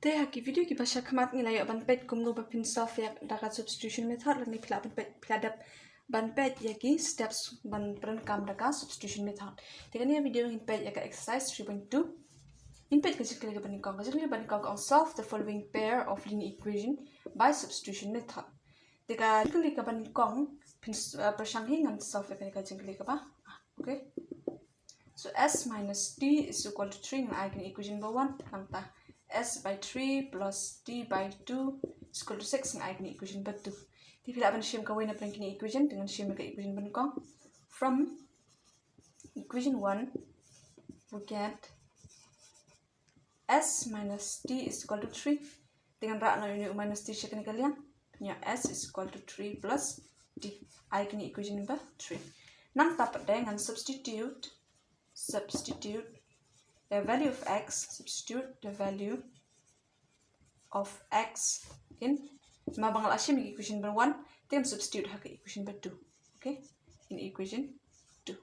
Te haki video ki pasha khamat ngi ban pet kum no bapin solve ya daga substitution method la ni phila ban pet phila ban pet ya ki steps ban pran kam daga substitution method. Te kan ya video in pet ya ka exercise 3.2. In pet ka jingkylli ka ban kong solve the following pair of linear equation by substitution method. Te ka jingkylli ka ban kong pin prasang hi ngan solve ka jingkylli ka ba. Okay. So s minus d is equal to 3 and I can equation number 1 namta s by 3 plus d by 2 is equal to 6 and I can equation number 2. Di pila ban shim ka way na plan kini equation dengan shim ka equation ban kong. From equation 1 we get s minus d is equal to 3 dengan ra na yun minus d siya kanikalyan. Nya s is equal to 3 plus d. I can equation number 3. Nang dapat dengan substitute the value of x, substitute the value of x in mabangal asyam equation number 1, then substitute haka equation number 2. Okay, in equation 2.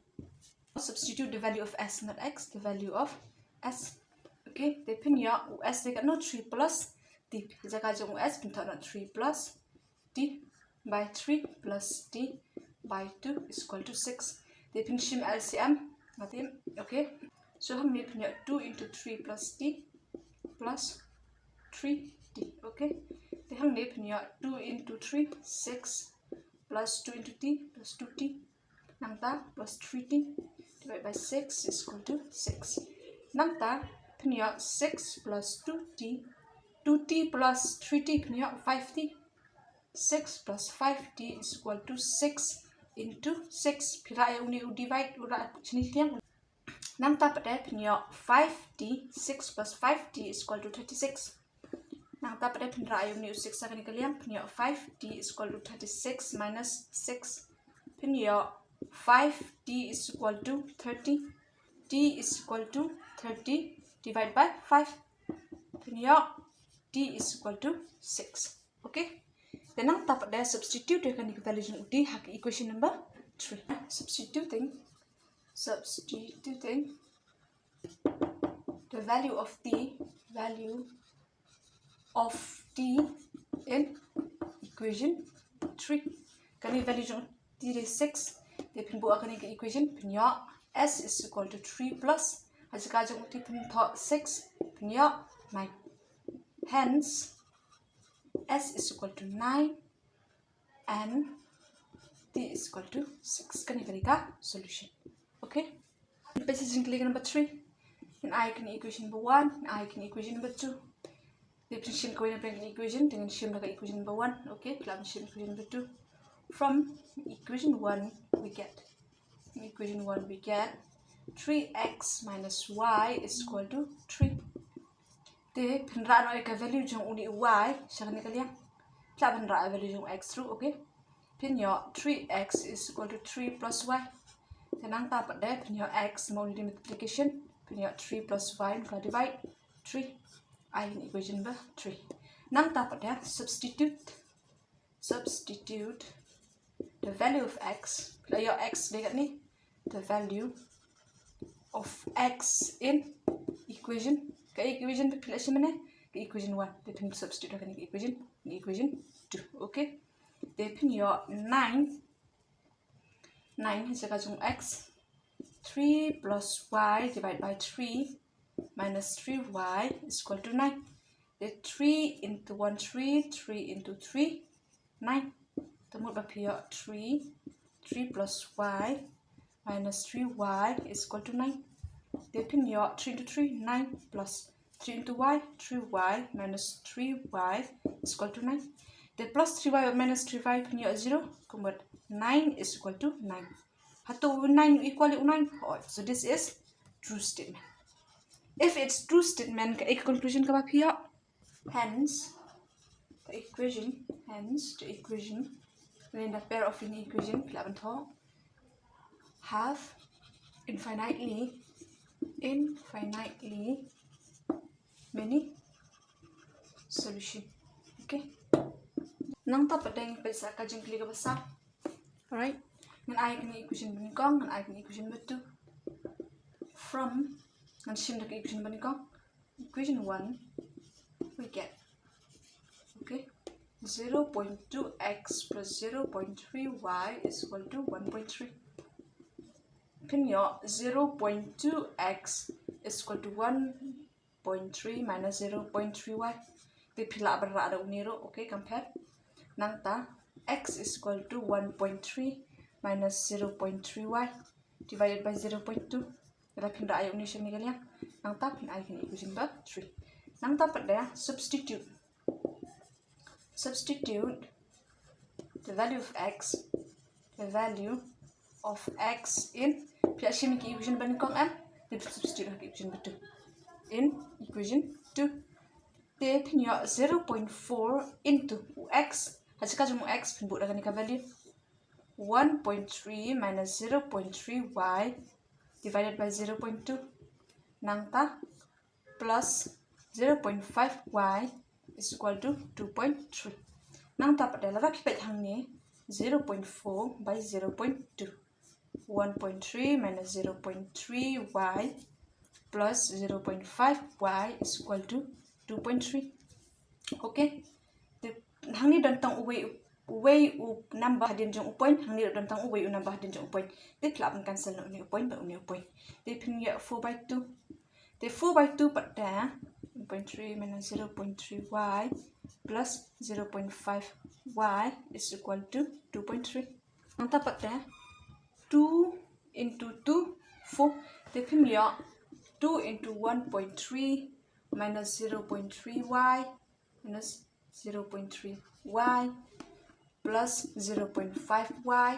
Substitute the value of s, not x, the value of s. Okay, they pin ya s they got no 3 plus d. Jaka jong s pin not 3 plus d by 3 plus d by 2 is equal to 6. They pin shim LCM. Nothing. Okay, so हम need 2 into 3 plus d plus 3d. Okay, then हम need 2 into 3 6 plus 2 into d plus 2d namta plus 3d divided by 6 is equal to 6. Namta 6 plus 2d plus 3d 5d. 6 plus 5d is equal to 6 into 6. Pira ya uni divide ura jenis yang. Nam dapat punya 5d. 6 plus 5d is equal to 36. Nam dapat pira ya uni 6 akan kalian punya 5d is equal to 36 minus 6. Punya 5d is equal to 30. D is equal to 30 divided by 5. Punya d is equal to 6. Okay. Then ang dapat dia substitute dengan value d hak equation number 3. Substituting the value of d in equation 3. Kami value d is 6. Dia pin buat kami ke equation punya s is equal to 3 plus hasil jong ti pin 6 punya 9. Hence s is equal to 9 and d is equal to 6. Kan ka solution. Okay. This is jingkylli number 3. And I can equation number 1 and I can equation number 2. Differentiation ko na plan equation dengan shim na equation number 1. Okay, plan shim equation number 2. From equation 1 we get 3x minus y is equal to 3. Te pinra no ka value jong uni y siya ni kaliya. Pla pinra value jong x through. Okay. Pinyo 3x is equal to 3 plus y. Tenang dapat deh pinyo x mau di multiplication. Pinyo 3 plus y ka divide 3. I in equation number 3. Nang dapat deh substitute the value of x. Pla yo x dekat ni. The value of x in equation. Ke equation pe pila mana? Ke equation 1. They pin substitute kan equation 2. Okay. They pin your 9 hasil jong x 3 plus y divided by 3 minus 3y is equal to 9. The 3 into 1 3 into 3 9. Temu ba pia 3 plus y minus 3y is equal to 9. They pin your 3 into 3 9 plus 3 into y 3y minus 3y is equal to 9. The plus 3y minus 3y pin your 0. Convert 9 is equal to 9. Hatu 9 equal to 9. Oh, so this is true statement. If it's true statement, ka conclusion ka ba pia? Hence the equation when the pair of linear equation have infinitely many solution. Okay. Nang dapat deng pesa ka jingkylli ka basa. Alright. Ngan I can equation banikong and I can equation number 2. From ngan shim na equation banikong. Equation 1 we 0.2x plus 0.3y is equal to 1.3. Pinyo 0.2x is equal to 1.3 minus 0.3y. Di pila berada uniro, okay, compare. Nangta x is equal to 1.3 minus 0.3y divided by 0.2. Kaya pinda ayo unisyon ni kalian. Nangta pin ayo kini equation ba 3. Nangta pada substitute the value of x in pia shimi ki equation ban kong am the substitute ki equation ba 2 in equation 2 te pinyo 0.4 into x hajika jumu x pin buda ka value 1.3 minus 0.3y divided by 0.2 nangta plus 0.5y is equal to 2.3. Nangta pada lara kipet hang ni 0.4 by 0.2. 1.3 minus 0.3y plus 0.5y is equal to 2.3. Okay. Hang ni dantang uway number hadin jong upoin hang ni dantang uway number hadin jong upoin. Di klap cancel no ni upoin ba uni upoin. Di pinya 4 by 2. Di 4 by 2 pada 1.3 minus 0.3y plus 0.5y is equal to 2.3. Ang tapat na 2 into 2, 4. Tipim liya 2 into 1.3 minus 0.3y minus 0.3y plus 0.5y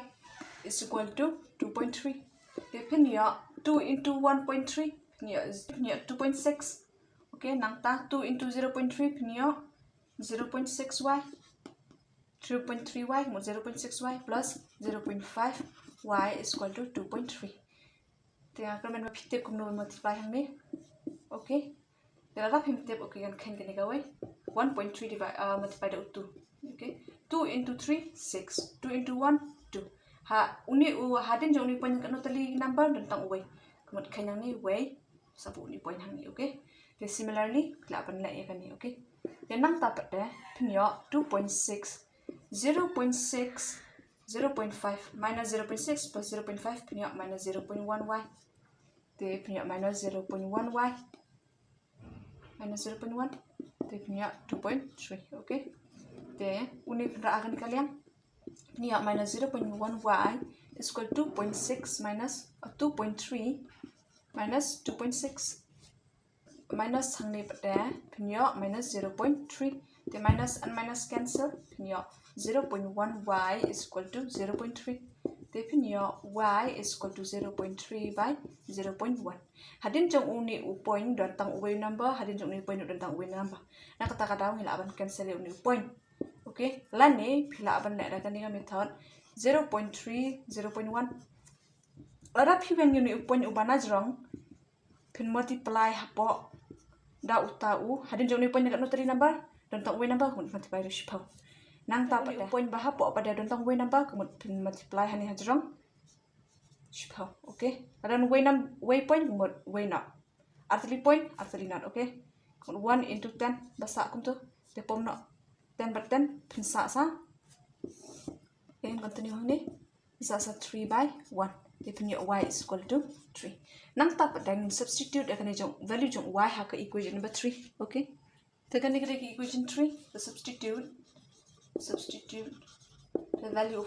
is equal to 2.3. Tipim liya 2 into 1.3 niya 2.6. Okay, nangta 2 into 0.3 pinyo 0.6y 0.3y mo 0.6y plus 0.5y is equal to 2.3. Tingnan ko man mapitip kung no multiply hang ni. Okay. Tingnan pimtip okay kan kan gani gawai 1.3 multiply da 2. Okay. 2 into 3 6. 2 into 1 2. Ha uni hadin jong ni point kan tali number tentang uway. Kemudian kanyang ni way sabu ni point hang ni, okay. Then similarly, kelapan lagi kan ni, okay. Then nang tapat deh, pinyo 2.6, 0.6, 0.5 minus 0.6 plus 0.5 pinyo minus 0.1y. Then pinyo minus 0.1y minus 0.1. Then pinyo 2.3, okay. Then uni pinra akan kalian pinyo minus 0.1y is equal to 2.6 minus 2.3 minus 2.6. Minus hang ni pada pinyo minus 0.3. The minus and minus cancel. Pinyo 0.1y is equal to 0.3. The pinyo y is equal to 0.3 by 0.1. Hadin jong uni point datang uwi number. Hadin jong uni point datang uwi number. Nak kata-kata hilaban cancel uni point. Okay. Lani hilaban nak ada kan method 0.3 0.1. Ada piwen uni point ubana jrong. Pin multiply hapo da utau hadin jong ni point dekat notary number dan tang way number kun multiply ratio nang ta pada point bah hapo pada dan tang way number kun pin multiply hani hajrong shipau, okay. Ada way point kun way not artli point artli not, okay. Kun 1 into 10 basa kum tu de pom no 10 per 10 pin sa okay continue ni bisa 3 by 1. If y is equal to 3. Nang tapat dan substitute akan jong value jong y ha ke equation number 3. Okay. Tekan ni equation 3. The substitute the value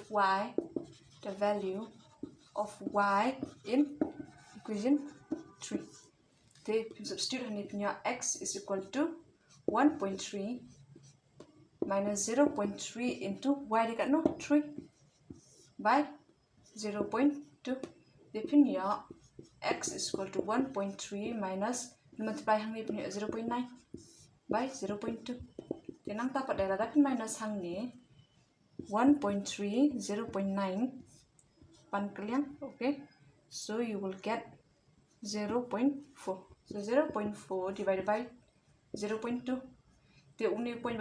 of y in equation 3. They substitute hani punya x is equal to 1.3 minus 0.3 into y dekat no 3 by 0.2. Definnya x is equal to 1.3 minus multiply hang ni punya 0.9 by 0.2. Tenang dapat dah dapat minus hang ni 1.3 0.9 pan kalian, okay. So you will get 0.4. So 0.4 divided by 0.2. Dia uni point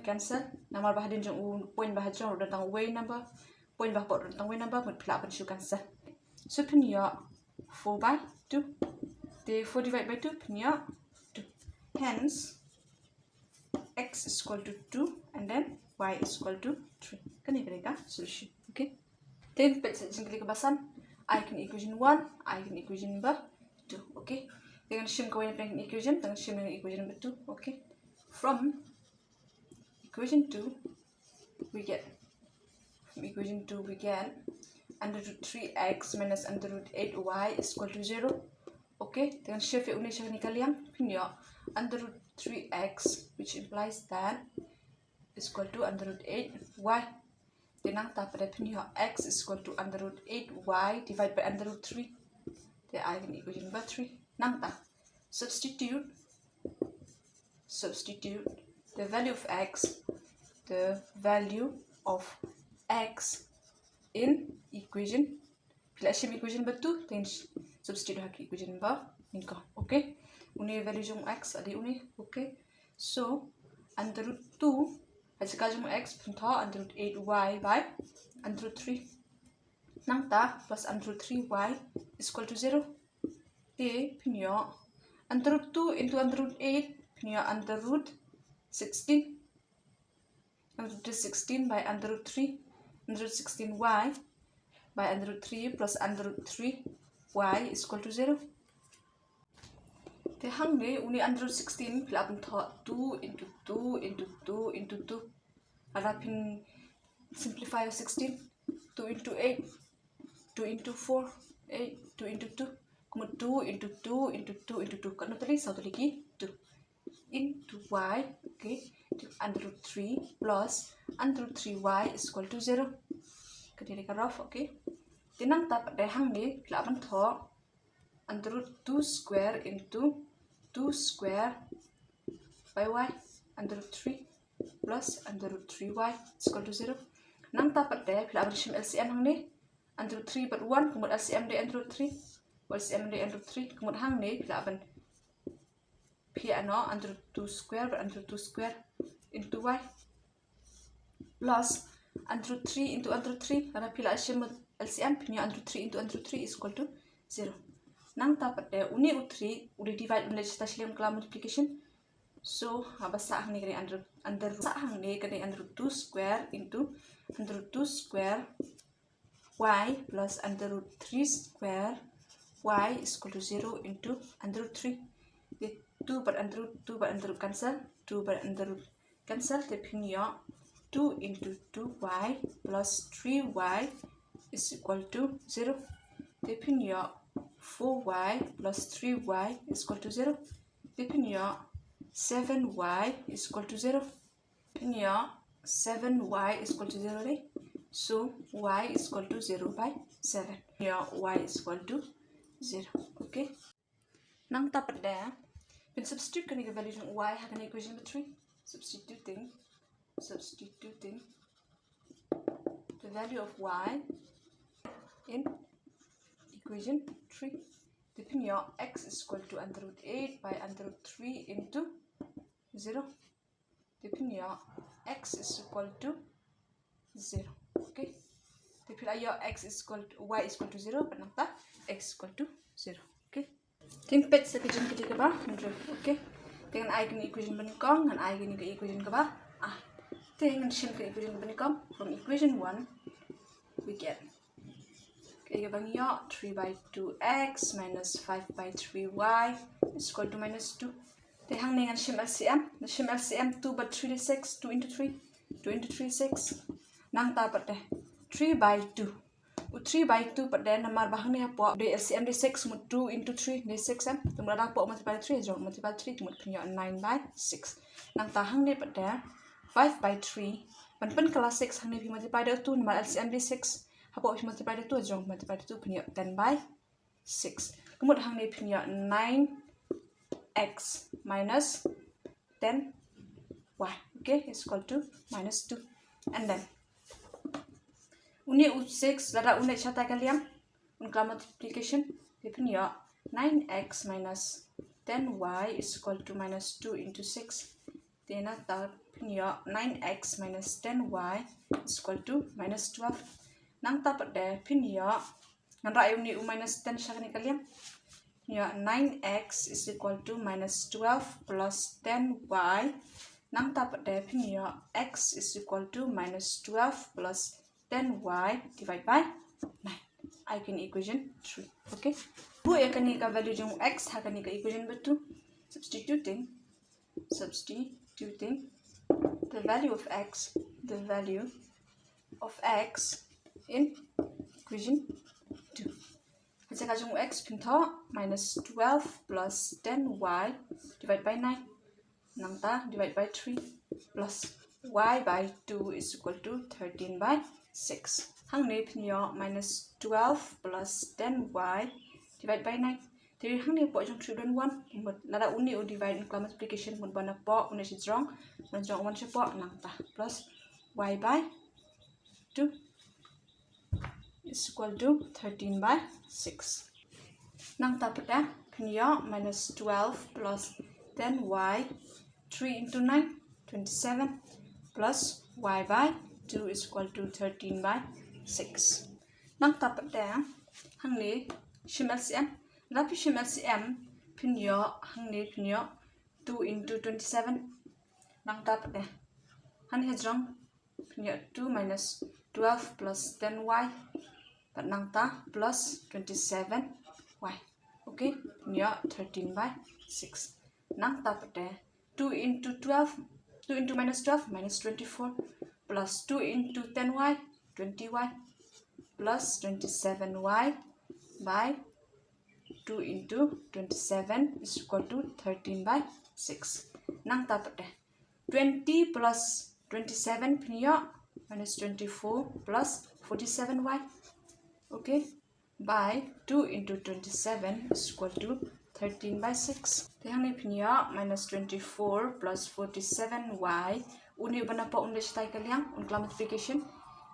cancel. Nama bahadin jong point bahadin tentang way number. Point bah pot tentang way number multiply pada show cancel. So punya 4 by 2. The 4 divided by 2 punya 2. Hence x is equal to 2 and then y is equal to 3. Kan ni ka solution. Okay. Then pet jingkylli ka basan. Eigen equation 1, eigen equation number 2. Okay. Dengan shim ka eigen equation, dengan shim equation number 2. Okay. From equation 2 we get under root 3x minus under root 8y is equal to 0. Okay, dengan shift yang unik ni kalian punya under root 3x, which implies that is equal to under root 8y. Then ta pada punya x is equal to under root 8y divided by under root 3. The eigen equation number 3. Nang ta substitute the value of x in equation. Bila shim equation number 2, then substitute haki equation number inka. Okay. Uni value jong x adi uni. Okay. So under root 2 hasikal jong x punta under root 8y by under root 3. Nang ta plus under root 3y is equal to 0. Te punya under root 2 into under root 8 punya under root 16. Under root 16 by under root 3. Under root 16y by under root 3 plus under root 3y is equal to 0. The hang ne uni under root 16 pila pun thought 2 into 2 into 2 into 2. Arapin simplify 16. 2 into 8. 2 into 4. 8. 2 into 2. Kemudian 2 into 2 into 2 into 2. Kan tadi satu lagi 2 into y. Okay. Under root 3 plus under root 3y is equal to 0. Kediri ka rough, okay. Tinang dapat dehang ni kelaban tho under root 2 square into 2 square by y under root 3 plus under root 3y is equal to 0. Nang dapat deh kelaban shim LCM hang ni under root 3 but 1 kemudian LCM di under root 3. LCM di under root 3 kemudian hang ni kelaban p ano under root 2 square but under root 2 square into y plus under root 3 into under root 3 karena pila LCM punya under root 3 into under root 3 is equal to 0. Nang dapat deh uni root 3 udah divide oleh cita silam kelam multiplication. So basa hang ni kena under root 2 square into under root 2 square y plus under root 3 square y is equal to 0 into under root 3. 2 per under root cancel. 2 per under root cancel. Te punya 2 into 2y plus 3y is equal to 0. Te punya 4y plus 3y is equal to 0. Te punya 7y is equal to 0. Punya 7y is equal to 0 deh. So y is equal to 0 by 7. Punya y is equal to 0. Okay. Nang dapat dah. When substitute kan value ng y hakan equation number 3. Substituting the value of y in equation 3. The punya x is equal to under root 8 by under root 3 into 0. The punya x is equal to 0. Okay. The punya x is equal to y is equal to 0. But nang x is equal to 0. Okay. Then pet sa equation kita ke ba? Okay. Dengan eigen equation benikong dengan eigen equation ke ba? Dengan shim ke equation benikong from equation 1 we get kaya bang ya 3 by 2x minus 5 by 3y is equal to minus 2. Dengan dengan shim LCM 2 by 3 is 6. 2 into 3 6. Nang dapat deh 3 by 2. 3 by 2 pada nomor bahang ni apa? Di LCM di 6 mut 2 into 3 di 6 am. Kemudian apa multiply 3 jom multiply 3 kemudian punya 9 by 6. Nang tahang ni pada 5 by 3. Pen kelas 6 hang ni multiply dah tu nomor LCM di 6. Apa multiply dah tu jom multiply tu punya 10 by 6. Kemudian hang ni punya 9x minus 10y. Okay, is equal to minus 2. And then uni u6 lada uni chata kalian unkla multiplication dia punya 9x minus 10y is equal to minus 2 into 6. Then ta punya 9x minus 10y is equal to minus 12. Nang ta pada punya ngan ra uni u minus 10 siya ni kalian. Punya 9x is equal to minus 12 plus 10y Nang dapat definisinya x is equal to minus 12 plus 10y divided by 9. Icon equation 3. Okay. Bu akan ni ka value jung x akan ni ka equation betul. Substituting the value of x in equation 2. Kasi ka jung x pinto minus 12 plus 10y divided by 9. Nang ta divide by 3 plus y by 2 is equal to 13 by 6. Hang ni pinyo minus 12 plus 10y divided by 9. Jadi hang ni po jong 3 dan 1. Lada uni u divide in multiplication mun bana po uni si strong. Mun jong 1 si po nang ta plus y by 2 is equal to 13 by 6. Nang ta pada pinyo minus 12 plus 10y 3 into 9, 27, plus y by 2 is equal to 13 by 6. Nang tapat dah, hang ni shim LCM. Rapi shim LCM pinyo hang ni pinyo 2 into 27. Nang tapat dah, hang ni hajrong pinyo 2 minus 12 plus 10y. Pat nang ta plus 27y. Okay, pinyo 13 by 6. Nang tapat dah. 2 into minus 12 minus 24 plus 2 into 10y 20y plus 27y by 2 into 27 is equal to 13 by 6. Nang dapat deh 20 plus 27 pinyo minus 24 plus 47y. Okay, by 2 into 27 is equal to 13 by 6. Yang ni punya minus 24 plus 47y. Uni bana pa uni siya kaliang. Unkla multiplication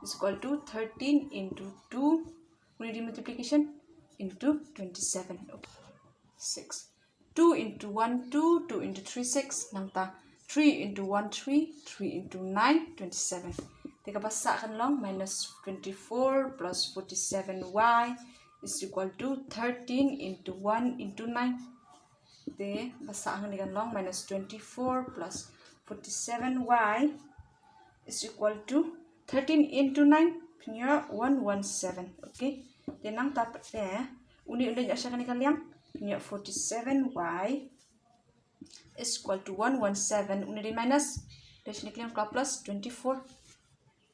is equal to 13 into 2. Uni di multiplication into 27. Okay. 6. 2 into 1, 2. 2 into 3, 6. Nang ta 3 into 1, 3. 3 into 9, 27. Tika basa kan long minus 24 plus 47y. Is equal to 13 into 1 into 9. Then, basa ang nigan long minus 24 plus 47y is equal to 13 into 9. Pinya 117. Okay. Then, ang dapat uni-uni niya siya kanilang liang. Pinya 47y is equal to 117. Uni din minus. Then, siya kanilang plus 24.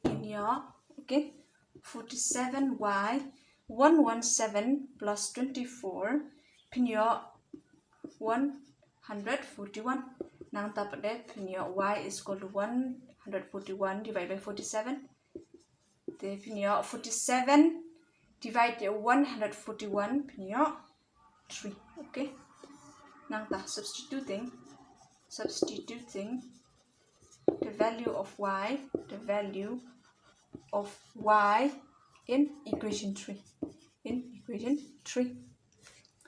Pinya, okay. 47y 117 plus 24 pinyo 141. Nang dapat deh pinyo y is equal to 141 divided by 47. Then pinyo 47 divided by 141 pinyo 3. Okay. Nang ta substituting the value of y in equation 3.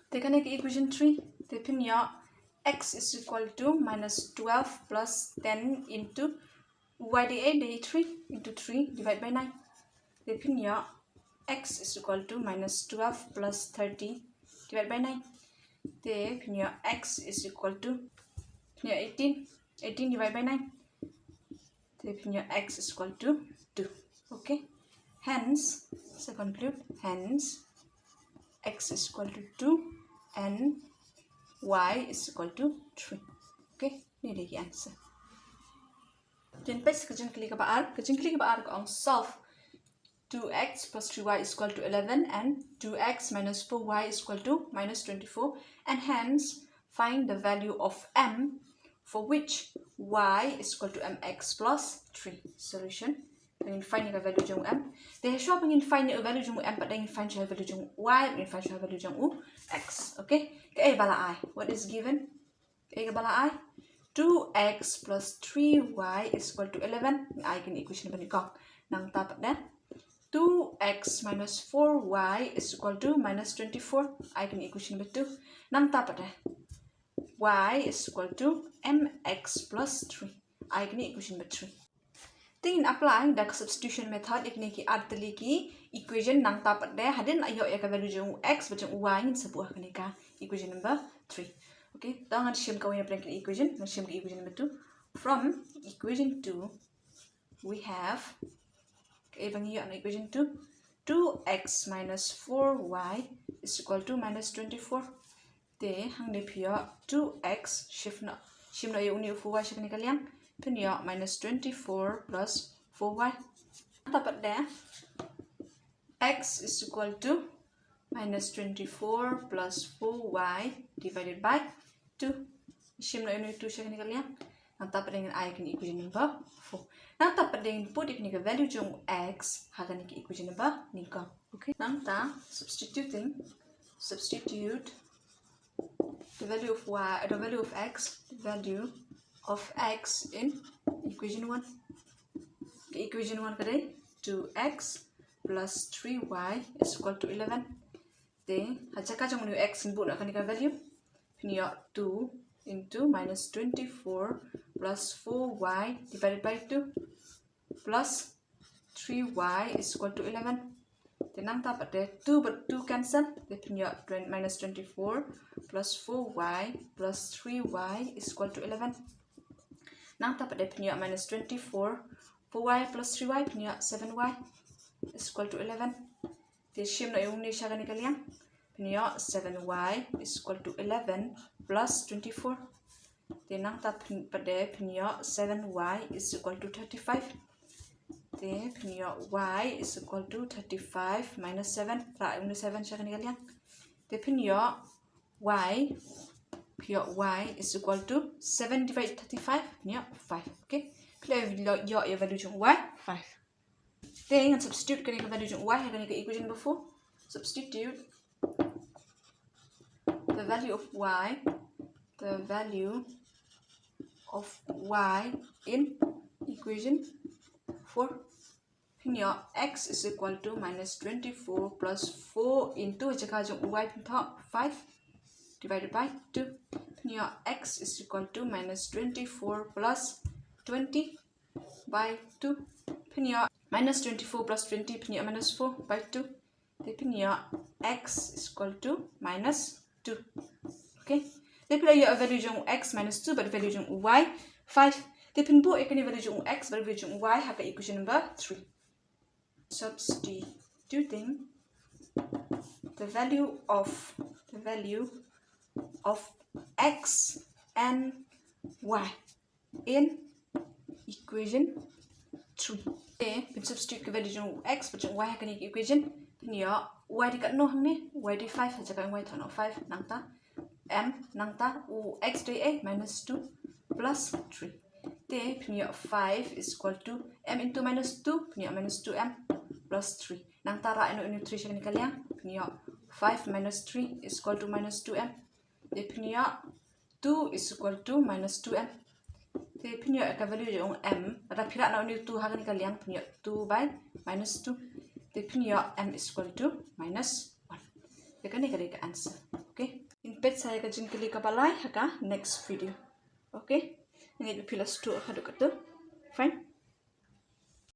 Take an equation 3. The pinyo x is equal to minus 12 plus 10 into y day 3 into 3 divided by 9. The pinyo x is equal to minus 12 plus 30 divided by 9. The pinyo x is equal to 18 divided by 9. The pinyo x is equal to 2. Okay. Hence, so conclude, hence, x is equal to 2 and y is equal to 3. Okay, ini dia answer. Then, pas kejengkeli ke baar kau solve 2x plus 3y is equal to 11 and 2x minus 4y is equal to minus 24, and hence find the value of m for which y is equal to mx plus 3. Solution. Ingin find the value jung m. They show ingin find the value jung m, but ingin find the value jung y, ingin find the value jung x. Okay. Ke bala I. What is given? Ke bala I. 2x plus 3y is equal to 11. I can equation bani kong. Nang dapat dan 2x minus 4y is equal to minus 24. I can equation betul. Nang dapat dan y is equal to mx plus 3. I can equation betul. Tingin apply the substitution method ikni ki artli ki equation nang tapat deh hadin ayo ya ka value jung x bajung y ngin sebuah kani ka equation number 3. Okay, tangan shim ka wena plan equation, shim ki equation number 2. From equation 2, we have equation 2, 2x minus 4y is equal to minus 24. Te hang de pia 2x shift na uni 4y shift ni kaliang pia minus 24 plus 4y. Dapat there x is equal to minus 24 plus 4y divided by 2. Shift na uni 2 shift ni kaliang. Ang dapat dengan I kan equation number 4. Nang dapat dengan put ni ka value jung x hagan ni equation number ni ka. Okay. Nang ta substitute the value of y, the value of x in equation 1. Okay, equation 1 kadai 2x plus 3y is equal to 11. Then hachaka jung new x in put akan ka value punya 2 into minus 24 plus 4y divided by 2 plus 3y is equal to 11. Then nang dapat deh 2 but 2 cancel. Dia punya minus 24 plus 4y plus 3y is equal to 11. Nang dapat deh punya minus 24 4y plus 3y punya 7y is equal to 11. Dia shim na yung ni siya gani kaliang punya 7y is equal to 11 plus 24. Then nang dapat deh punya 7y is equal to 35. Then punya y is equal to 35 minus 7. Ra yung 7 siya gani kaliang. Then punya y is equal to 7 divided 35 punya 5. Okay. Pilih yo value jung y 5. Then substitute kani ka value jung y kani ka equation before. Substitute the value of y in equation 4. Punya x is equal to minus 24 plus 4 into jakajung y pinta 5 divided by 2. Punya x is equal to minus 24 plus 20 by 2. Punya minus 24 plus 20 punya minus 4 by 2. Then punya x is equal to minus 2. Okay. Then pilih ya value jung x minus 2 but value jung y 5. Then pinbo ikan value jung x but value jung y haka equation number 3. Substituting the value of x and y in equation 3. Okay, pin substitute ke value jung x but jung y haka ni equation punya y dekat no hang ni y di 5 saja kan y tak no 5 nang ta m nang ta u x di a minus 2 plus 3. Te punya 5 is equal to m into minus 2 punya minus 2m plus 3. Nang ta ra ini 3 siya ni kaliang punya 5 minus 3 is equal to minus 2m. Te punya 2 is equal to minus 2m. Te punya ka value jung m ada pira na ini 2 hagan ni kaliang punya 2 by minus 2. Te punya m is equal to minus 1. Te kan ni ka answer. Okay. In peit saya ka jingkylli ka balai haka next video. Okay. Ini plus 2 hadu katu. Fine.